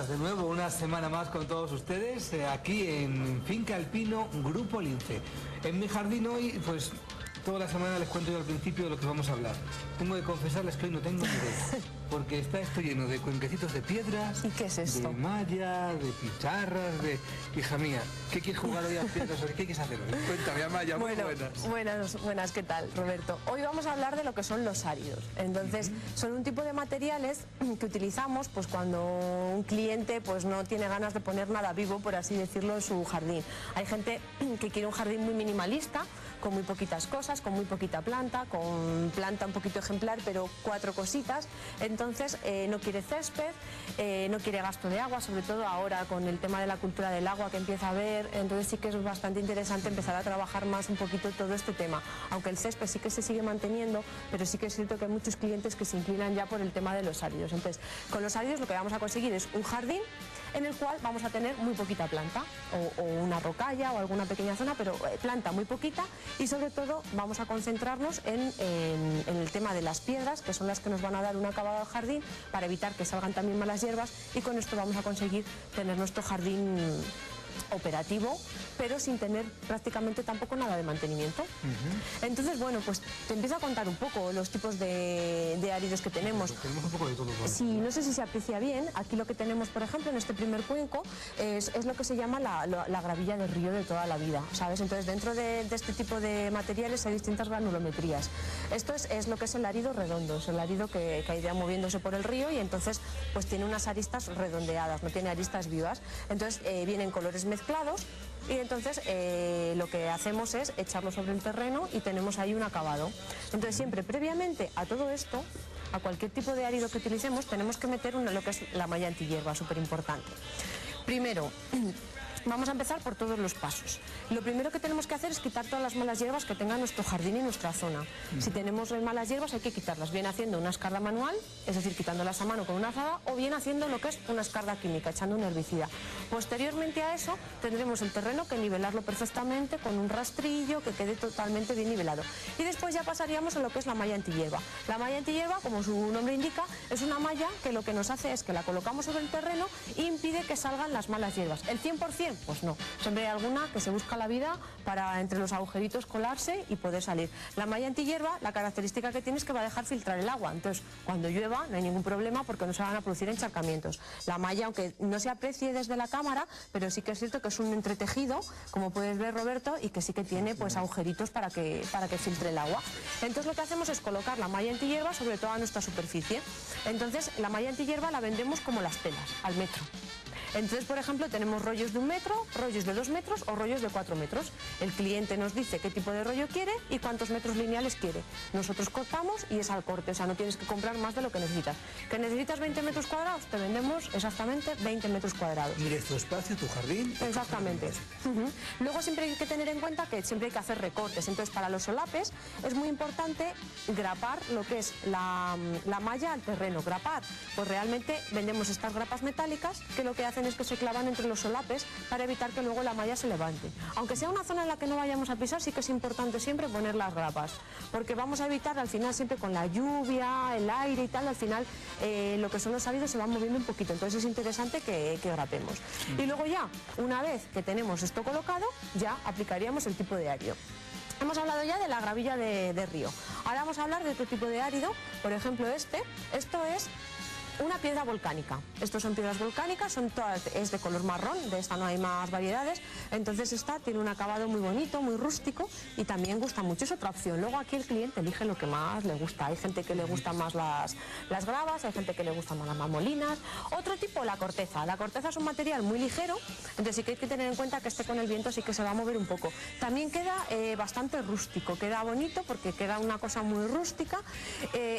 buenas, de nuevo una semana más con todos ustedes aquí en Finca Alpino, Grupo Lince. En mi jardín hoy, pues toda la semana les cuento yo al principio de lo que vamos a hablar. Tengo que confesarles que hoy no tengo ni idea, porque está esto lleno de cuenquecitos de piedras. ¿Y qué es esto? De malla, de picharras, de... Hija mía, ¿qué quieres jugar hoy a piedras? ¿Qué quieres hacer hoy? Cuéntame, Amaya, muy buenas. Buenas, ¿qué tal, Roberto? Hoy vamos a hablar de lo que son los áridos. Entonces, son un tipo de materiales que utilizamos pues cuando un cliente pues no tiene ganas de poner nada vivo, por así decirlo, en su jardín. Hay gente que quiere un jardín muy minimalista, con muy poquitas cosas, con muy poquita planta, con planta un poquito ejemplar, pero 4 cositas. Entonces no quiere césped, no quiere gasto de agua, sobre todo ahora con el tema de la cultura del agua que empieza a haber. Entonces sí que es bastante interesante empezar a trabajar más un poquito todo este tema. Aunque el césped sí que se sigue manteniendo, pero sí que es cierto que hay muchos clientes que se inclinan ya por el tema de los áridos. Entonces, con los áridos lo que vamos a conseguir es un jardín en el cual vamos a tener muy poquita planta, o una rocalla o alguna pequeña zona, pero planta muy poquita, y sobre todo vamos a concentrarnos en el tema de las piedras, que son las que nos van a dar un acabado al jardín, para evitar que salgan también malas hierbas, y con esto vamos a conseguir tener nuestro jardín operativo, pero sin tener prácticamente tampoco nada de mantenimiento. Entonces, bueno, pues te empiezo a contar un poco los tipos de áridos que tenemos. Tenemos un poco de todo. Sí, no sé si se aprecia bien. Aquí lo que tenemos, por ejemplo, en este primer cuenco es lo que se llama la gravilla de río de toda la vida, ¿sabes? Entonces, dentro de este tipo de materiales hay distintas granulometrías. Esto es lo que es el árido redondo, es el árido que ha ido moviéndose por el río, y entonces pues tiene unas aristas redondeadas, no tiene aristas vivas. Entonces vienen colores mezclados, y entonces lo que hacemos es echarlo sobre el terreno y tenemos ahí un acabado. Entonces siempre previamente a todo esto, a cualquier tipo de árido que utilicemos, tenemos que meter lo que es la malla antihierba, súper importante. Primero, vamos a empezar por todos los pasos. Lo primero que tenemos que hacer es quitar todas las malas hierbas que tenga nuestro jardín y nuestra zona. Si tenemos malas hierbas hay que quitarlas, bien haciendo una escarda manual, es decir, quitándolas a mano con una azada, o bien haciendo lo que es una escarda química, echando un herbicida. Posteriormente a eso tendremos el terreno que nivelarlo perfectamente con un rastrillo que quede totalmente bien nivelado. Y después ya pasaríamos a lo que es la malla antihierba. La malla antihierba, como su nombre indica, es una malla que lo que nos hace es que la colocamos sobre el terreno e impide que salgan las malas hierbas. ¿El 100%? Pues no. Siempre hay alguna que se busca la vida para entre los agujeritos colarse y poder salir. La malla antihierba, la característica que tiene es que va a dejar filtrar el agua. Entonces, cuando llueva no hay ningún problema porque no se van a producir encharcamientos. La malla, aunque no se aprecie desde la cámara, pero sí que es cierto que es un entretejido, como puedes ver, Roberto, y que sí que tiene pues agujeritos para que filtre el agua. Entonces lo que hacemos es colocar la malla antihierba sobre toda nuestra superficie. Entonces la malla antihierba la vendemos como las telas, al metro. Entonces, por ejemplo, tenemos rollos de 1 metro, rollos de 2 metros o rollos de 4 metros. El cliente nos dice qué tipo de rollo quiere y cuántos metros lineales quiere. Nosotros cortamos y es al corte, o sea, no tienes que comprar más de lo que necesitas. ¿Que necesitas 20 metros cuadrados? Te vendemos exactamente 20 metros cuadrados. Mire, tu espacio, tu jardín. Exactamente. Luego siempre hay que tener en cuenta que siempre hay que hacer recortes. Entonces, para los solapes es muy importante grapar lo que es la malla al terreno. Grapar, pues realmente vendemos estas grapas metálicas que lo que hacen es que se clavan entre los solapes para evitar que luego la malla se levante. Aunque sea una zona en la que no vayamos a pisar, sí que es importante siempre poner las grapas, porque vamos a evitar al final siempre con la lluvia, el aire y tal, al final lo que son los áridos se van moviendo un poquito, entonces es interesante que grapemos. Y luego ya, una vez que tenemos esto colocado, ya aplicaríamos el tipo de árido. Hemos hablado ya de la gravilla de río. Ahora vamos a hablar de otro tipo de árido, por ejemplo esto es una piedra volcánica. Estos son piedras volcánicas, es de color marrón, de esta no hay más variedades, entonces esta tiene un acabado muy bonito, muy rústico, y también gusta mucho, es otra opción. Luego aquí el cliente elige lo que más le gusta, hay gente que le gusta más las gravas, hay gente que le gusta más las marmolinas. Otro tipo, la corteza. La corteza es un material muy ligero, entonces sí que hay que tener en cuenta que con el viento sí que se va a mover un poco. También queda bastante rústico, queda bonito porque queda una cosa muy rústica,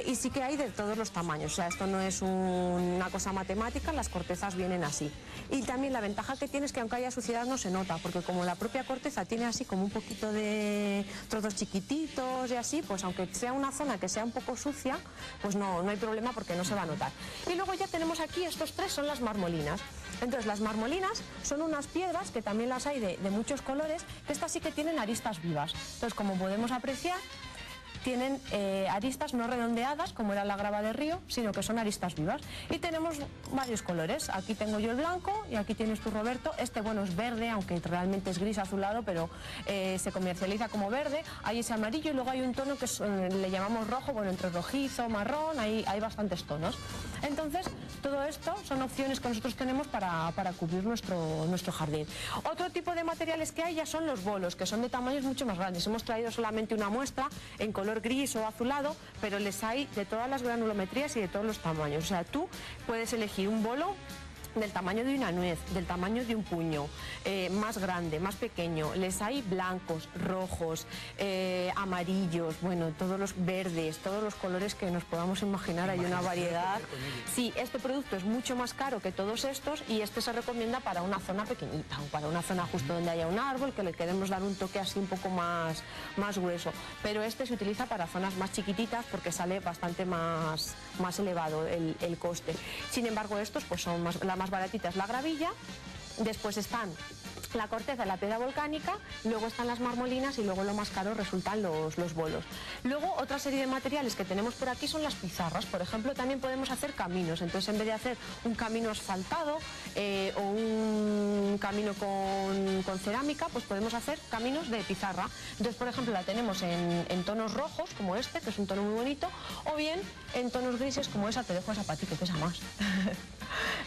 y sí que hay de todos los tamaños, o sea, esto no es una cosa matemática, las cortezas vienen así. Y también la ventaja que tiene es que aunque haya suciedad no se nota, porque como la propia corteza tiene así como un poquito de trozos chiquititos y así, pues aunque sea una zona que sea un poco sucia, pues no hay problema porque no se va a notar. Y luego ya tenemos aquí, estos tres son las marmolinas. Entonces las marmolinas son unas piedras que también las hay de muchos colores, que estas sí que tienen aristas vivas. Entonces, como podemos apreciar, tienen aristas no redondeadas, como era la grava de río, sino que son aristas vivas. Y tenemos varios colores. Aquí tengo yo el blanco y aquí tienes tú, Roberto. Este, bueno, es verde, aunque realmente es gris azulado, pero se comercializa como verde. Hay ese amarillo y luego hay un tono que le llamamos rojo, bueno, entre rojizo, marrón, hay bastantes tonos. Entonces, todo esto son opciones que nosotros tenemos para cubrir nuestro jardín. Otro tipo de materiales que hay ya son los bolos, que son de tamaños mucho más grandes. Hemos traído solamente una muestra en color gris o azulado, pero les hay de todas las granulometrías y de todos los tamaños. O sea, tú puedes elegir un bolo del tamaño de una nuez, del tamaño de un puño, más grande, más pequeño. Les hay blancos, rojos, amarillos, bueno, todos los verdes, todos los colores que nos podamos imaginar, hay una variedad. Sí, este producto es mucho más caro que todos estos y este se recomienda para una zona pequeñita o para una zona justo donde haya un árbol, que le queremos dar un toque así un poco más grueso. Pero este se utiliza para zonas más chiquititas porque sale bastante más elevado el coste. Sin embargo, estos pues son la más baratita es la gravilla, después están la corteza y la piedra volcánica, luego están las marmolinas y luego lo más caro resultan los bolos. Luego otra serie de materiales que tenemos por aquí son las pizarras. Por ejemplo, también podemos hacer caminos, entonces en vez de hacer un camino asfaltado o un camino con cerámica, pues podemos hacer caminos de pizarra. Entonces, por ejemplo, la tenemos en tonos rojos, como este, que es un tono muy bonito, o bien en tonos grises, como esa, te dejo esa para ti que pesa más.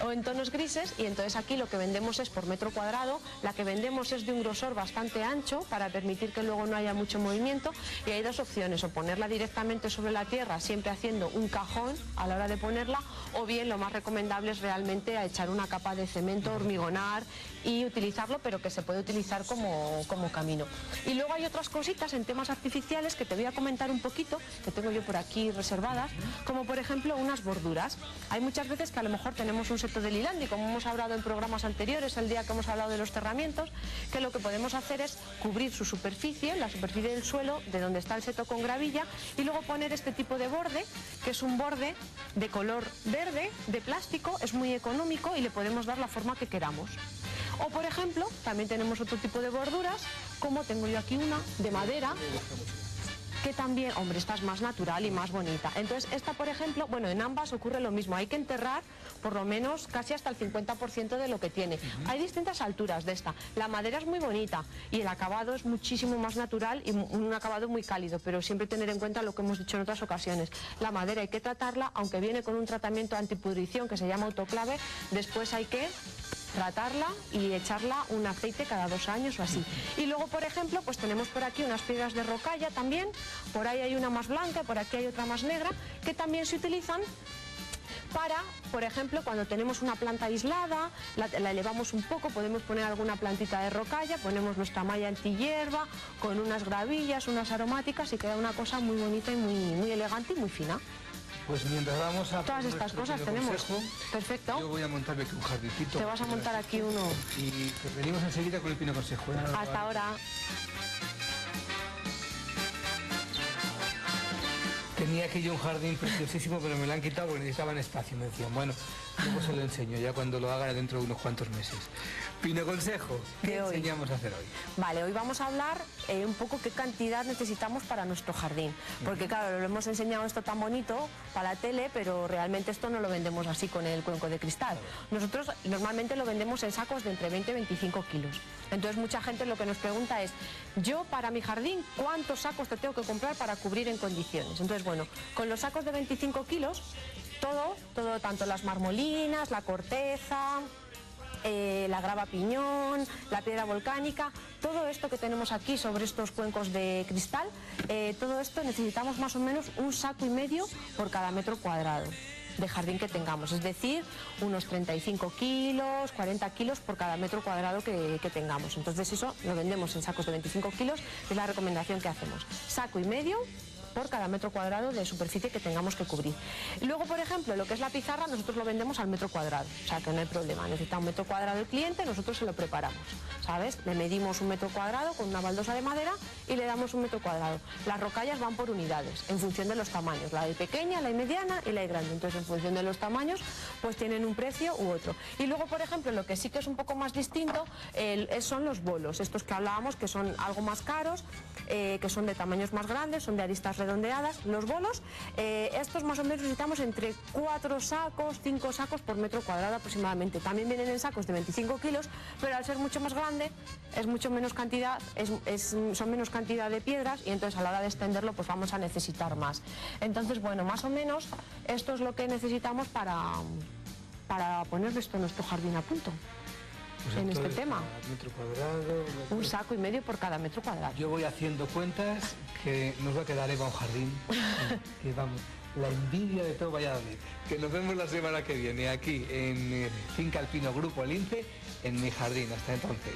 O en tonos grises, y entonces aquí lo que vendemos es por metro cuadrado. La que vendemos es de un grosor bastante ancho para permitir que luego no haya mucho movimiento, y hay dos opciones: o ponerla directamente sobre la tierra, siempre haciendo un cajón a la hora de ponerla, o bien lo más recomendable es realmente echar una capa de cemento, hormigonar y utilizarlo, pero que se puede utilizar como camino. Y luego hay otras cositas en temas artificiales que te voy a comentar un poquito, que tengo yo por aquí reservadas, como por ejemplo unas borduras. Hay muchas veces que a lo mejor tenemos un seto de Lilandi, como hemos hablado en programas anteriores, el día que hemos hablado de los cerramientos, que lo que podemos hacer es cubrir su superficie, la superficie del suelo, de donde está el seto con gravilla, y luego poner este tipo de borde, que es un borde de color verde, de plástico, es muy económico y le podemos dar la forma que queramos. O por ejemplo, también tenemos otro tipo de borduras, como tengo yo aquí una, de madera, que también, hombre, esta es más natural y más bonita. Entonces, esta, por ejemplo, bueno, en ambas ocurre lo mismo. Hay que enterrar por lo menos casi hasta el 50% de lo que tiene. Hay distintas alturas de esta. La madera es muy bonita y el acabado es muchísimo más natural y un acabado muy cálido, pero siempre tener en cuenta lo que hemos dicho en otras ocasiones. La madera hay que tratarla, aunque viene con un tratamiento antipudrición que se llama autoclave, después hay que tratarla y echarla un aceite cada 2 años o así. Y luego, por ejemplo, pues tenemos por aquí unas piedras de rocalla también, por ahí hay una más blanca, por aquí hay otra más negra, que también se utilizan para, por ejemplo, cuando tenemos una planta aislada, la elevamos un poco, podemos poner alguna plantita de rocalla, ponemos nuestra malla antihierba, con unas gravillas, unas aromáticas, y queda una cosa muy bonita y muy elegante y muy fina. Pues mientras vamos a todas estas cosas tenemos. Consejo, perfecto. Yo voy a montarme aquí un jardincito. Te vas a montar aquí uno. Y pues venimos enseguida con el pino consejo. Hasta ahora. Tenía aquí yo un jardín preciosísimo, pero me lo han quitado porque necesitaban espacio. Me decían, bueno, luego se lo enseño ya cuando lo haga dentro de unos cuantos meses. Pino consejo, ¿qué enseñamos a hacer hoy? Vale, hoy vamos a hablar un poco qué cantidad necesitamos para nuestro jardín. Porque claro, lo hemos enseñado esto tan bonito para la tele, pero realmente esto no lo vendemos así con el cuenco de cristal. Nosotros normalmente lo vendemos en sacos de entre 20 y 25 kilos. Entonces mucha gente lo que nos pregunta es, yo para mi jardín, ¿cuántos sacos te tengo que comprar para cubrir en condiciones? Entonces, bueno, con los sacos de 25 kilos, todo, tanto las marmolinas, la corteza, la grava piñón, la piedra volcánica, todo esto que tenemos aquí sobre estos cuencos de cristal, todo esto necesitamos más o menos 1,5 sacos por cada metro cuadrado de jardín que tengamos, es decir, unos 35 kilos, 40 kilos por cada metro cuadrado que tengamos. Entonces eso lo vendemos en sacos de 25 kilos, es la recomendación que hacemos. 1,5 sacos por cada metro cuadrado de superficie que tengamos que cubrir. Luego, por ejemplo, lo que es la pizarra, nosotros lo vendemos al metro cuadrado, o sea que no hay problema, necesita 1 metro cuadrado el cliente, nosotros se lo preparamos, ¿sabes? Le medimos 1 metro cuadrado con una baldosa de madera y le damos 1 metro cuadrado. Las rocallas van por unidades, en función de los tamaños, la hay pequeña, la hay mediana y la hay grande, entonces en función de los tamaños, pues tienen un precio u otro. Y luego, por ejemplo, lo que sí que es un poco más distinto son los bolos, estos que hablábamos, que son algo más caros, que son de tamaños más grandes, son de aristas redondeadas, redondeadas. Los bolos, estos más o menos necesitamos entre 4 sacos, 5 sacos por metro cuadrado aproximadamente. También vienen en sacos de 25 kilos, pero al ser mucho más grande es mucho menos cantidad, son menos cantidad de piedras, y entonces a la hora de extenderlo pues vamos a necesitar más. Entonces, bueno, más o menos esto es lo que necesitamos para poner esto nuestro jardín a punto. Pues en este tema. Metro cuadrado, un saco y medio por cada metro cuadrado. Yo voy haciendo cuentas que nos va a quedar Eva un jardín. Que vamos, la envidia de todo Valladolid. Que nos vemos la semana que viene aquí en Finca Alpino Grupo Lince, en mi jardín. Hasta entonces.